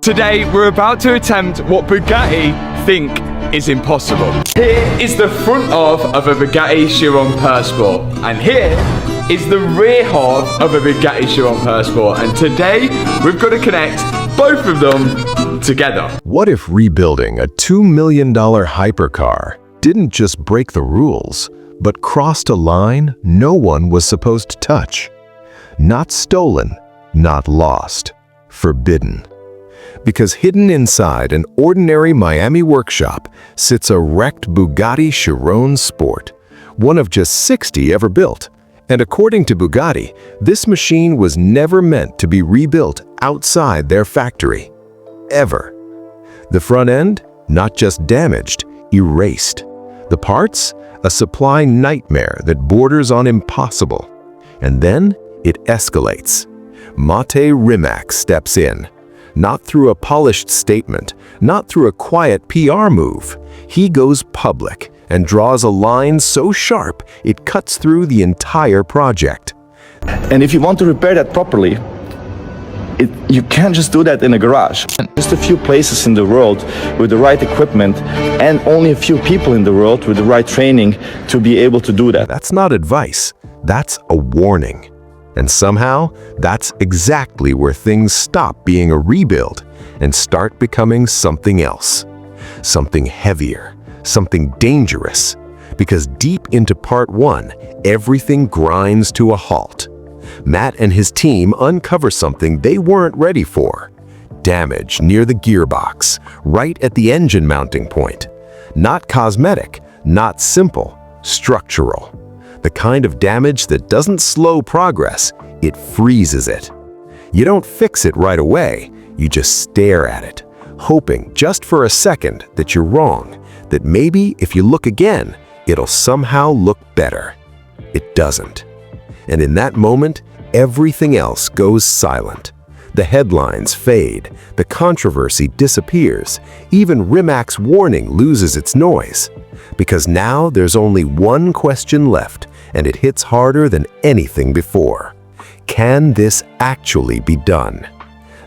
Today, we're about to attempt what Bugatti think is impossible. Here is the front half of a Bugatti Chiron Pur Sport, and here is the rear half of a Bugatti Chiron Pur Sport, and today we've got to connect both of them together. What if rebuilding a $2 million hypercar didn't just break the rules, but crossed a line no one was supposed to touch? Not stolen, not lost, forbidden. Because hidden inside an ordinary Miami workshop sits a wrecked Bugatti Chiron Sport, one of just 60 ever built. And according to Bugatti, this machine was never meant to be rebuilt outside their factory. Ever. The front end, not just damaged, erased. The parts, a supply nightmare that borders on impossible. And then it escalates. Mat Armstrong steps in. Not through a polished statement, not through a quiet PR move. He goes public and draws a line so sharp it cuts through the entire project. And if you want to repair that properly, you can't just do that in a garage. Just a few places in the world with the right equipment and only a few people in the world with the right training to be able to do that. That's not advice, that's a warning. And somehow, that's exactly where things stop being a rebuild and start becoming something else. Something heavier, something dangerous. Because deep into part one, everything grinds to a halt. Matt and his team uncover something they weren't ready for. Damage near the gearbox, right at the engine mounting point. Not cosmetic, not simple, structural. The kind of damage that doesn't slow progress, it freezes it. You don't fix it right away, you just stare at it, hoping just for a second that you're wrong, that maybe if you look again, it'll somehow look better. It doesn't. And in that moment, everything else goes silent. The headlines fade, the controversy disappears, even Rimax's warning loses its noise. Because now there's only one question left, and it hits harder than anything before. Can this actually be done?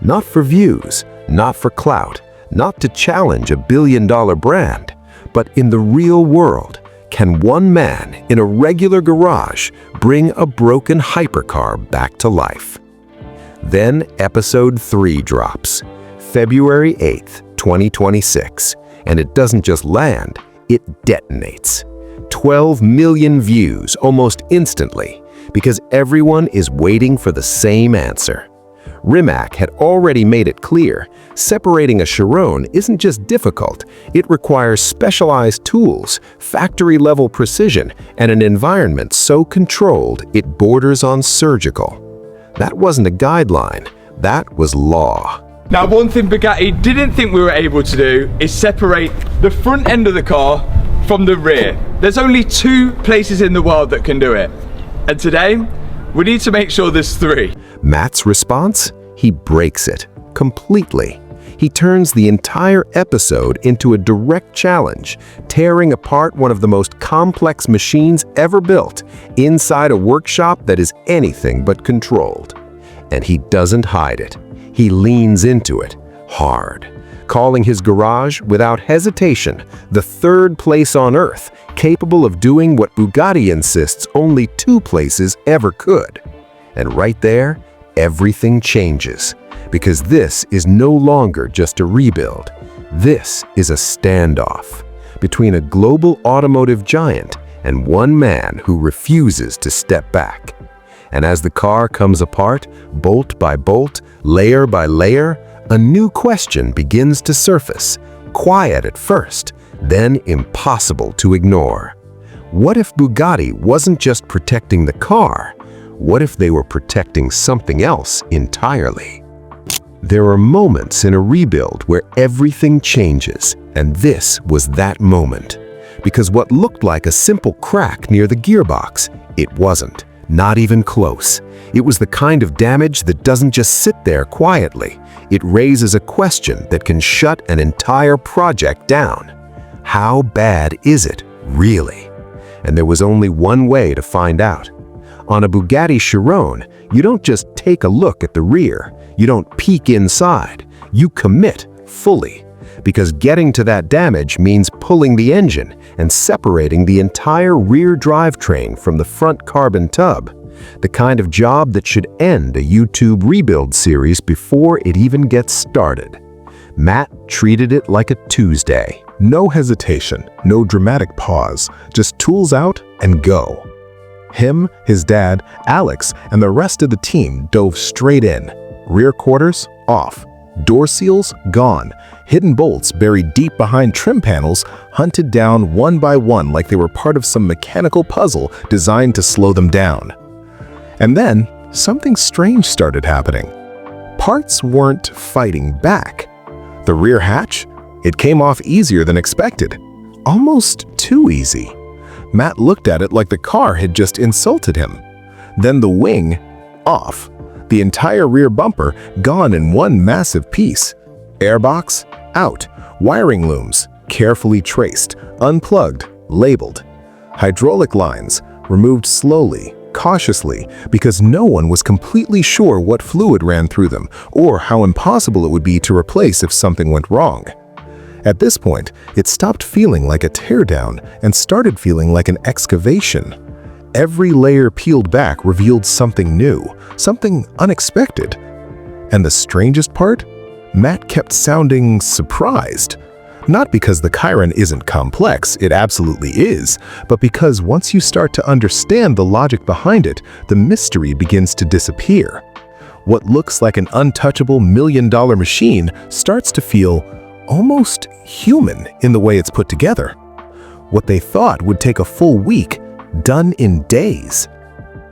Not for views, not for clout, not to challenge a billion-dollar brand, but in the real world. Can one man in a regular garage bring a broken hypercar back to life? Then episode 3 drops, February 8th, 2026, and it doesn't just land, it detonates. 12 million views almost instantly, because everyone is waiting for the same answer. Rimac had already made it clear, separating a Chiron isn't just difficult, it requires specialized tools, factory-level precision, and an environment so controlled it borders on surgical. That wasn't a guideline, that was law. Now, one thing Bugatti didn't think we were able to do is separate the front end of the car from the rear. There's only 2 places in the world that can do it. And today, we need to make sure there's 3. Matt's response? He breaks it completely. He turns the entire episode into a direct challenge, tearing apart one of the most complex machines ever built inside a workshop that is anything but controlled. And he doesn't hide it. He leans into it hard, calling his garage without hesitation the 3rd place on Earth capable of doing what Bugatti insists only 2 places ever could. And right there, everything changes, because this is no longer just a rebuild. This is a standoff between a global automotive giant and one man who refuses to step back. And as the car comes apart, bolt by bolt, layer by layer, a new question begins to surface, quiet at first, then impossible to ignore. What if Bugatti wasn't just protecting the car? What if they were protecting something else entirely? There are moments in a rebuild where everything changes, and this was that moment. Because what looked like a simple crack near the gearbox, it wasn't. Not even close. It was the kind of damage that doesn't just sit there quietly. It raises a question that can shut an entire project down. How bad is it, really? And there was only one way to find out. On a Bugatti Chiron, you don't just take a look at the rear. You don't peek inside. You commit fully, because getting to that damage means pulling the engine and separating the entire rear drivetrain from the front carbon tub, the kind of job that should end a YouTube rebuild series before it even gets started. Mat treated it like a Tuesday. No hesitation, no dramatic pause, just tools out and go. Him, his dad, Alex, and the rest of the team dove straight in. Rear quarters off, door seals gone, hidden bolts buried deep behind trim panels hunted down one by one like they were part of some mechanical puzzle designed to slow them down. And then something strange started happening. Parts weren't fighting back. The rear hatch, it came off easier than expected. Almost too easy. Mat looked at it like the car had just insulted him. Then the wing, off. The entire rear bumper gone in one massive piece. Airbox, out. Wiring looms, carefully traced, unplugged, labeled. Hydraulic lines, removed slowly, cautiously, because no one was completely sure what fluid ran through them or how impossible it would be to replace if something went wrong. At this point, it stopped feeling like a teardown and started feeling like an excavation. Every layer peeled back revealed something new, something unexpected. And the strangest part? Mat kept sounding surprised. Not because the Chiron isn't complex, it absolutely is, but because once you start to understand the logic behind it, the mystery begins to disappear. What looks like an untouchable million-dollar machine starts to feel almost human in the way it's put together. What they thought would take a full week, done in days.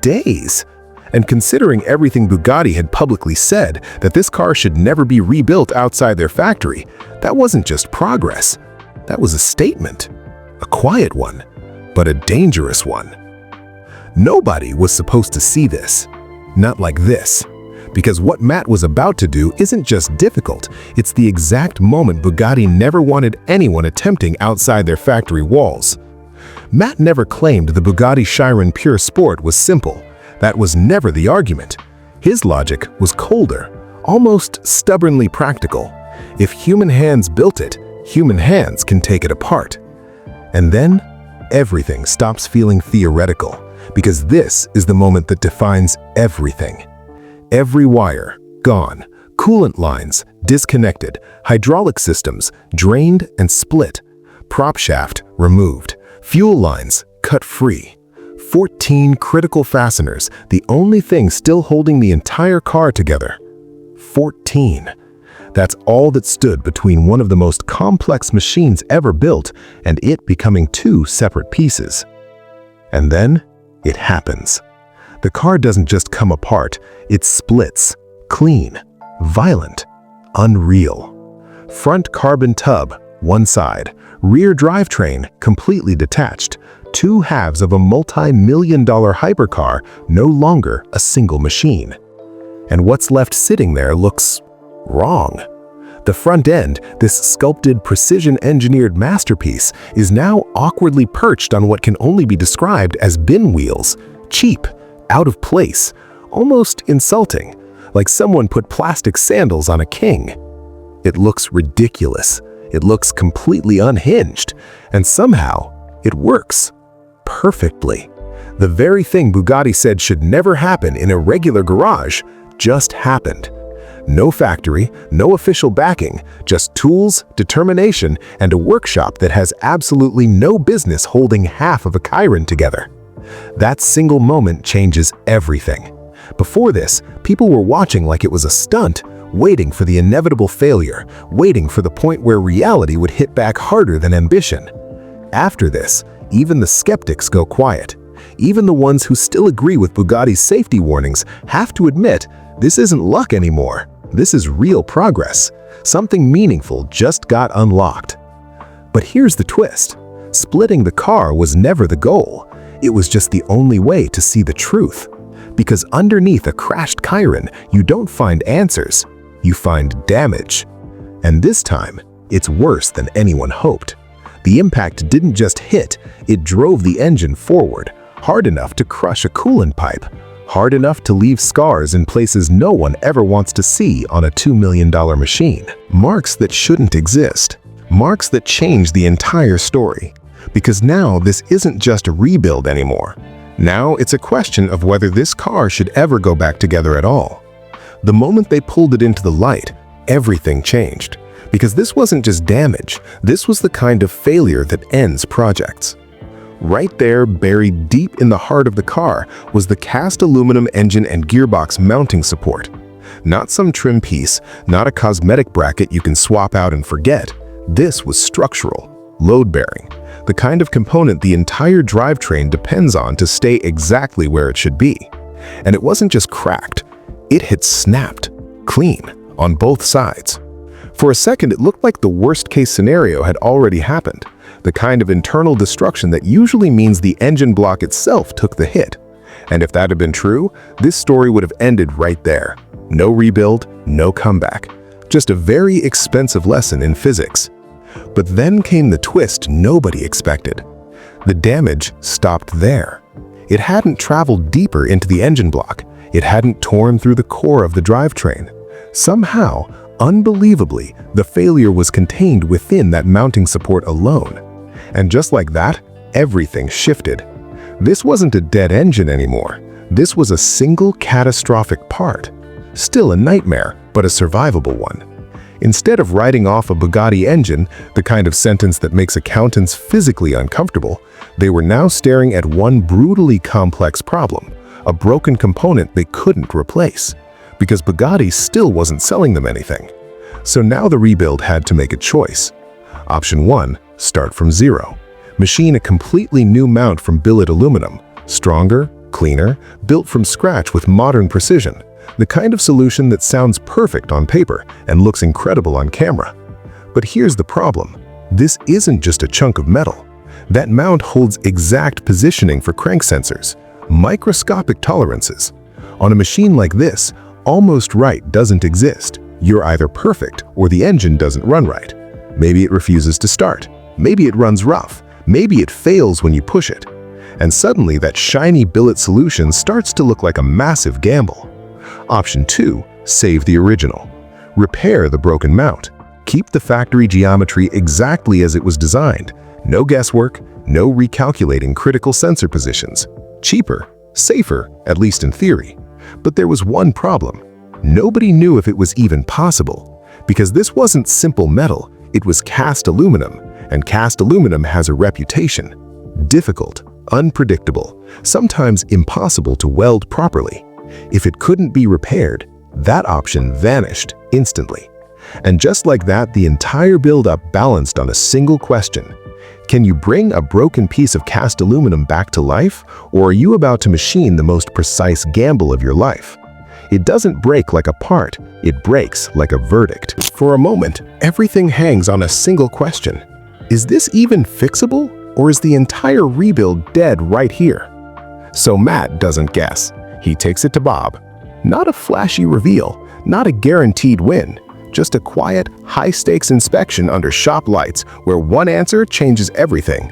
Days. And considering everything Bugatti had publicly said, that this car should never be rebuilt outside their factory, that wasn't just progress. That was a statement. A quiet one, but a dangerous one. Nobody was supposed to see this. Not like this. Because what Mat was about to do isn't just difficult, it's the exact moment Bugatti never wanted anyone attempting outside their factory walls. Mat never claimed the Bugatti Chiron Pur Sport was simple. That was never the argument. His logic was colder, almost stubbornly practical. If human hands built it, human hands can take it apart. And then, everything stops feeling theoretical, because this is the moment that defines everything. Every wire, gone. Coolant lines, disconnected. Hydraulic systems, drained and split. Prop shaft, removed. Fuel lines, cut free. 14 critical fasteners, the only thing still holding the entire car together. 14. That's all that stood between one of the most complex machines ever built and it becoming two separate pieces. And then, it happens. The car doesn't just come apart, it splits. Clean, violent, unreal. Front carbon tub, one side. Rear drivetrain, completely detached. Two halves of a multi-million-dollar hypercar, no longer a single machine. And what's left sitting there looks wrong. The front end, this sculpted, precision-engineered masterpiece, is now awkwardly perched on what can only be described as bin wheels. Cheap, out of place, almost insulting, like someone put plastic sandals on a king. It looks ridiculous. It looks completely unhinged. And somehow, it works. Perfectly. The very thing Bugatti said should never happen in a regular garage just happened. No factory, no official backing, just tools, determination, and a workshop that has absolutely no business holding half of a Chiron together. That single moment changes everything. Before this, people were watching like it was a stunt, waiting for the inevitable failure, waiting for the point where reality would hit back harder than ambition. After this, even the skeptics go quiet. Even the ones who still agree with Bugatti's safety warnings have to admit this isn't luck anymore. This is real progress. Something meaningful just got unlocked. But here's the twist. Splitting the car was never the goal. It was just the only way to see the truth. Because underneath a crashed Chiron, you don't find answers. You find damage. And this time, it's worse than anyone hoped. The impact didn't just hit, it drove the engine forward, hard enough to crush a coolant pipe, hard enough to leave scars in places no one ever wants to see on a $2 million machine. Marks that shouldn't exist. Marks that change the entire story. Because now this isn't just a rebuild anymore. Now it's a question of whether this car should ever go back together at all. The moment they pulled it into the light, everything changed. Because this wasn't just damage, this was the kind of failure that ends projects. Right there, buried deep in the heart of the car, was the cast aluminum engine and gearbox mounting support. Not some trim piece, not a cosmetic bracket you can swap out and forget. This was structural, load-bearing, the kind of component the entire drivetrain depends on to stay exactly where it should be. And it wasn't just cracked, it had snapped, clean, on both sides. For a second, it looked like the worst-case scenario had already happened, the kind of internal destruction that usually means the engine block itself took the hit. And if that had been true, this story would have ended right there. No rebuild, no comeback. Just a very expensive lesson in physics. But then came the twist nobody expected. The damage stopped there. It hadn't traveled deeper into the engine block. It hadn't torn through the core of the drivetrain. Somehow, unbelievably, the failure was contained within that mounting support alone. And just like that, everything shifted. This wasn't a dead engine anymore. This was a single catastrophic part. Still a nightmare, but a survivable one. Instead of writing off a Bugatti engine, the kind of sentence that makes accountants physically uncomfortable, they were now staring at one brutally complex problem, a broken component they couldn't replace, because Bugatti still wasn't selling them anything. So now the rebuild had to make a choice. Option 1, start from zero. Machine a completely new mount from billet aluminum, stronger, cleaner, built from scratch with modern precision. The kind of solution that sounds perfect on paper and looks incredible on camera. But here's the problem. This isn't just a chunk of metal. That mount holds exact positioning for crank sensors, microscopic tolerances. On a machine like this, almost right doesn't exist. You're either perfect or the engine doesn't run right. Maybe it refuses to start. Maybe it runs rough. Maybe it fails when you push it. And suddenly that shiny billet solution starts to look like a massive gamble. Option 2, save the original. Repair the broken mount. Keep the factory geometry exactly as it was designed. No guesswork, no recalculating critical sensor positions. Cheaper, safer, at least in theory. But there was one problem. Nobody knew if it was even possible. Because this wasn't simple metal, it was cast aluminum, and cast aluminum has a reputation. Difficult, unpredictable, sometimes impossible to weld properly. If it couldn't be repaired, that option vanished instantly. And just like that, the entire build-up balanced on a single question. Can you bring a broken piece of cast aluminum back to life, or are you about to machine the most precise gamble of your life? It doesn't break like a part, it breaks like a verdict. For a moment, everything hangs on a single question. Is this even fixable, or is the entire rebuild dead right here? So Matt doesn't guess. He takes it to Bob. Not a flashy reveal, not a guaranteed win, just a quiet, high-stakes inspection under shop lights where one answer changes everything.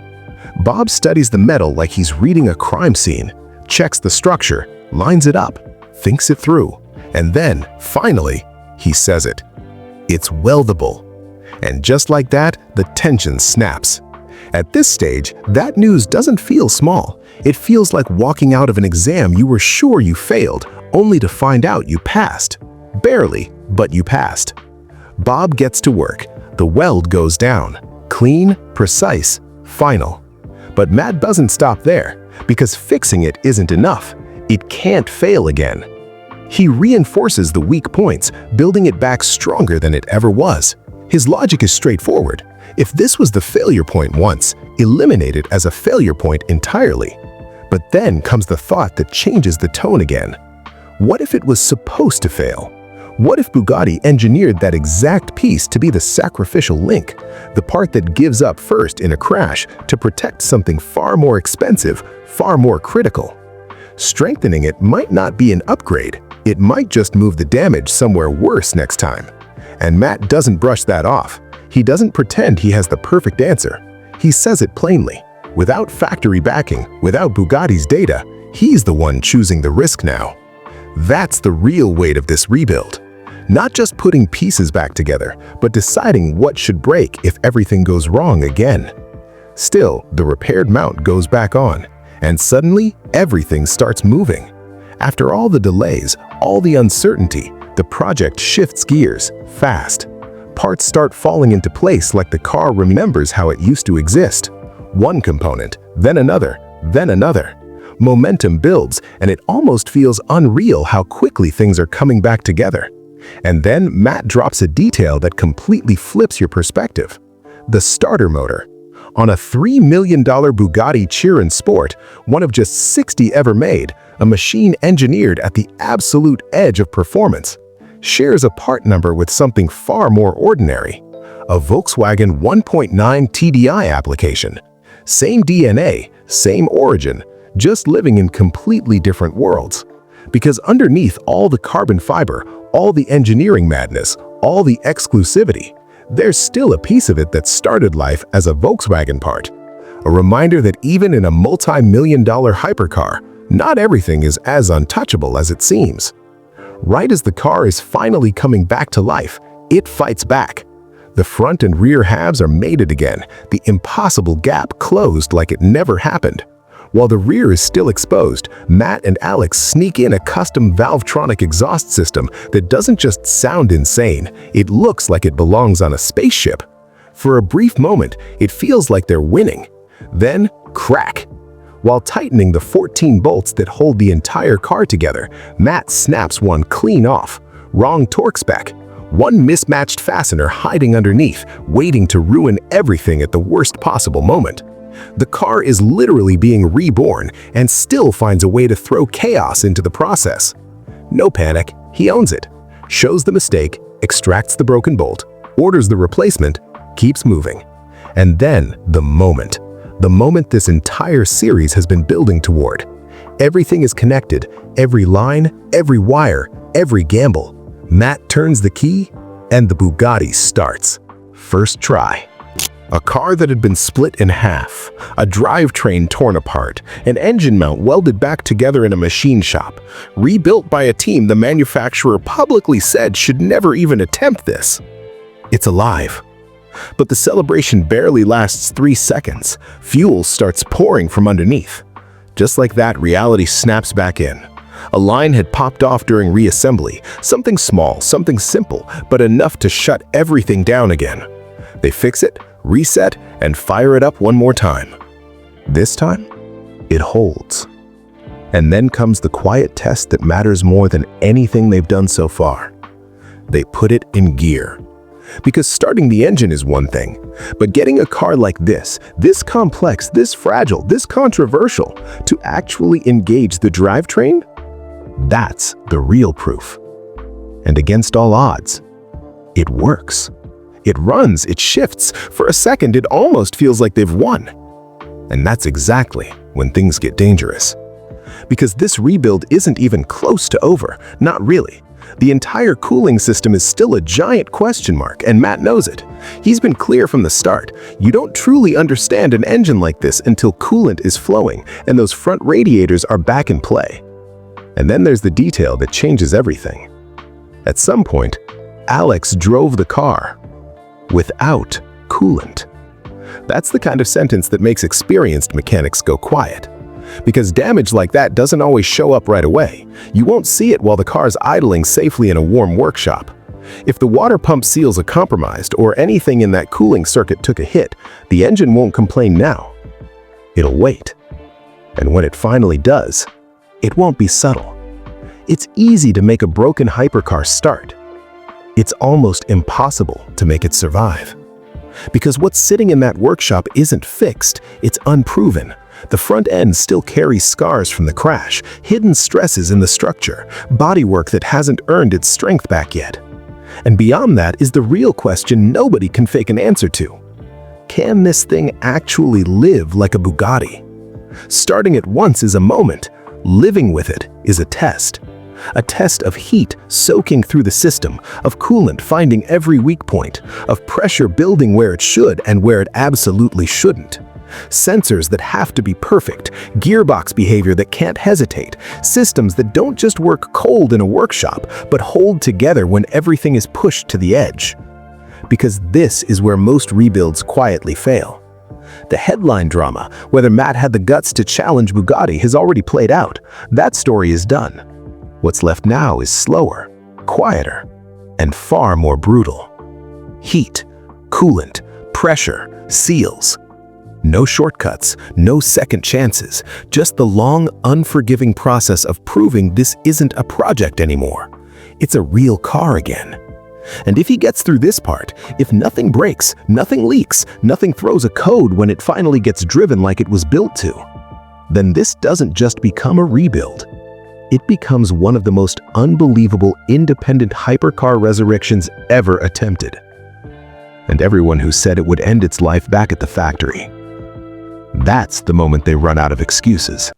Bob studies the metal like he's reading a crime scene, checks the structure, lines it up, thinks it through, and then, finally, he says it. It's weldable. And just like that, the tension snaps. At this stage, that news doesn't feel small. It feels like walking out of an exam you were sure you failed, only to find out you passed. Barely, but you passed. Bob gets to work. The weld goes down. Clean, precise, final. But Matt doesn't stop there, because fixing it isn't enough. It can't fail again. He reinforces the weak points, building it back stronger than it ever was. His logic is straightforward. If this was the failure point once, eliminate it as a failure point entirely. But then comes the thought that changes the tone again. What if it was supposed to fail? What if Bugatti engineered that exact piece to be the sacrificial link, the part that gives up first in a crash to protect something far more expensive, far more critical? Strengthening it might not be an upgrade. It might just move the damage somewhere worse next time. And Matt doesn't brush that off. He doesn't pretend he has the perfect answer. He says it plainly. Without factory backing, without Bugatti's data, He's the one choosing the risk now. That's the real weight of this rebuild. Not just putting pieces back together, but deciding what should break if everything goes wrong again. Still, the repaired mount goes back on, and suddenly everything starts moving. After all the delays, all the uncertainty, the project shifts gears fast. Parts start falling into place like the car remembers how it used to exist. One component, then another, then another. Momentum builds, and it almost feels unreal how quickly things are coming back together. And then Mat drops a detail that completely flips your perspective. The starter motor. On a $3 million Bugatti Chiron Sport, one of just 60 ever made, a machine engineered at the absolute edge of performance, shares a part number with something far more ordinary. A Volkswagen 1.9 TDI application. Same DNA, same origin, just living in completely different worlds. Because underneath all the carbon fiber, all the engineering madness, all the exclusivity, there's still a piece of it that started life as a Volkswagen part. A reminder that even in a multi-million-dollar hypercar, not everything is as untouchable as it seems. Right as the car is finally coming back to life, it fights back. The front and rear halves are mated again, the impossible gap closed like it never happened. While the rear is still exposed, Mat and Alex sneak in a custom Valvetronic exhaust system that doesn't just sound insane, it looks like it belongs on a spaceship. For a brief moment, it feels like they're winning. Then, crack! While tightening the 14 bolts that hold the entire car together, Mat snaps one clean off. Wrong torque spec. One mismatched fastener hiding underneath, waiting to ruin everything at the worst possible moment. The car is literally being reborn and still finds a way to throw chaos into the process. No panic, he owns it. Shows the mistake, extracts the broken bolt, orders the replacement, keeps moving. And then the moment. The moment this entire series has been building toward. Everything is connected, every line, every wire, every gamble. Mat turns the key, and the Bugatti starts. First try. A car that had been split in half, a drivetrain torn apart, an engine mount welded back together in a machine shop, rebuilt by a team the manufacturer publicly said should never even attempt this. It's alive. But the celebration barely lasts 3 seconds. Fuel starts pouring from underneath. Just like that, reality snaps back in. A line had popped off during reassembly, something small, something simple, but enough to shut everything down again. They fix it, reset, and fire it up one more time. This time, it holds. And then comes the quiet test that matters more than anything they've done so far. They put it in gear. Because starting the engine is one thing, but getting a car like this complex, this fragile, this controversial, to actually engage the drivetrain, that's the real proof. And against all odds, it works. It runs, it shifts. For a second, it almost feels like they've won. And that's exactly when things get dangerous. Because this rebuild isn't even close to over, not really. The entire cooling system is still a giant question mark, and Mat knows it. He's been clear from the start. You don't truly understand an engine like this until coolant is flowing and those front radiators are back in play. And then there's the detail that changes everything. At some point, Alex drove the car without coolant. That's the kind of sentence that makes experienced mechanics go quiet. Because damage like that doesn't always show up right away. You won't see it while the car's idling safely in a warm workshop. If the water pump seals are compromised or anything in that cooling circuit took a hit, the engine won't complain now. It'll wait. And when it finally does, it won't be subtle. It's easy to make a broken hypercar start. It's almost impossible to make it survive. Because what's sitting in that workshop isn't fixed, it's unproven. The front end still carries scars from the crash, hidden stresses in the structure, bodywork that hasn't earned its strength back yet. And beyond that is the real question nobody can fake an answer to. Can this thing actually live like a Bugatti? Starting at once is a moment. Living with it is a test. A test of heat soaking through the system, of coolant finding every weak point, of pressure building where it should and where it absolutely shouldn't. Sensors that have to be perfect, gearbox behavior that can't hesitate, systems that don't just work cold in a workshop, but hold together when everything is pushed to the edge. Because this is where most rebuilds quietly fail. The headline drama, whether Mat had the guts to challenge Bugatti, has already played out. That story is done. What's left now is slower, quieter, and far more brutal. Heat, coolant, pressure, seals. No shortcuts, no second chances, just the long, unforgiving process of proving this isn't a project anymore. It's a real car again. And if he gets through this part, if nothing breaks, nothing leaks, nothing throws a code when it finally gets driven like it was built to, then this doesn't just become a rebuild. It becomes one of the most unbelievable independent hypercar resurrections ever attempted. And everyone who said it would end its life back at the factory, that's the moment they run out of excuses.